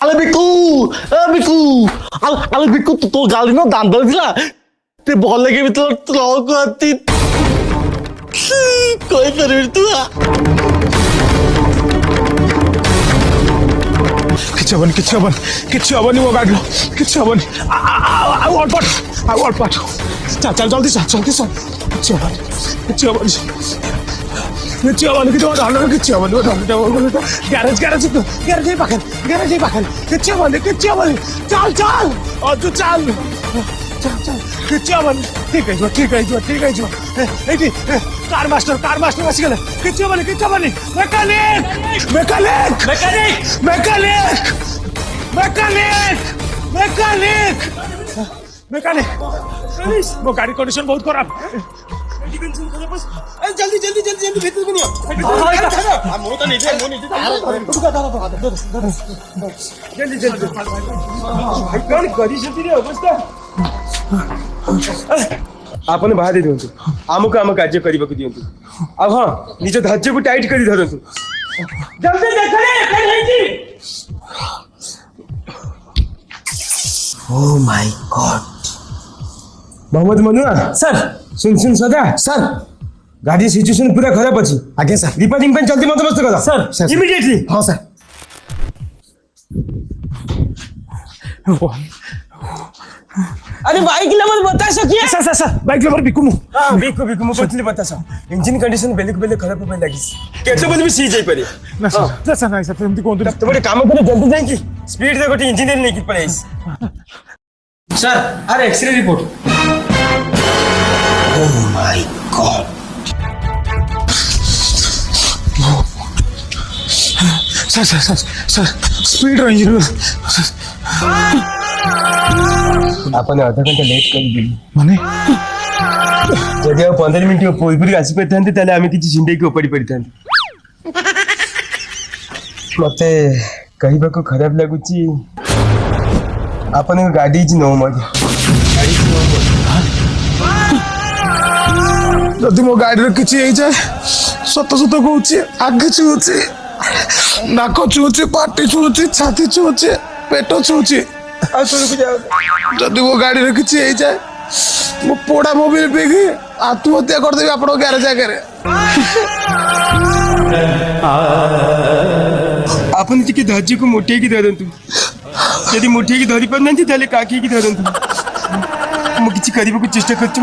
আরে বিকু, বিকু, আরে বিকু তোর গালি না দান দিলা তে বল লেগে ভিতর লগ করতি কই পারবি তুই किच्छू हबनी मो गाड़ी किच्छू हबनी आई वांट पाट चल चल जल्दी चल किच्छू हबनी किच्छू हबनी किच्छू हबनी गैरेज पाखन किच्छू हबनी चल अजू चल किच्छू हबनी ठीक है एटी कार मास्टर बसी गले किच्छू हबनी मैकेनिक वो गाड़ी कंडीशन बहुत खराब जल्दी भीतर को नियो मो तो नहीं जल्दी भाई कौन गरी छथि रे अवस्था आपने बाहा दे दियंतु आमको आम कार्य करबा दियंतु अब हां निज धैर्य को टाइट करी धरंतु जल्दी देखले कल हेची Oh my God! Mohammad Manua sir सुन सदा सर गाड़ी सिचुएशन पूरा खराब अछि आगे सर रिपेयरिंग पे जल्दी बंदोबस्त करो सर इमीडिएटली हाँ सर अरे बाइक नंबर बता सकिए सर बाइक नंबर बिकु बिकु पछले बता स इंजन कंडीशन बेले खराब होबे लागिस केते बजे भी सी जाई पारे ना सर नहीं सर तुम कोन तो बड़े काम करे जल्दी जाई की स्पीड दे गोटे इंजीनियर नहीं की पड़े सर अरे x-ray report Oh my God! Sir speed range आपने आधा घंटा लेट कर दिली माने जदि आप 15 मिनिट पूर्व आसी पारिथांते ताले आमे किछि झिंडे के उपड़ी पड़िथांते मते कहबा को खराब लागुची आपने गाड़ी जी नो मजा जदि मो गाड़ी रे किछि एई जाय सत कहूची आगे छुची नाक छुची पाटी छुची छाती छुची पेट छुची आ तोर को जाओ जदि मो गाड़ी रे किछि एई जाय मो पोड़ा मोबाइल बेगी आत्महत्या कर देबी आपन गैरेज आगे रे आपन टिके धज्जी को मोटे की धरंतु यदि मोटे की धरि पर नंती ताले काकी की धरंतु मो किछि करिबो को चेष्टा करछु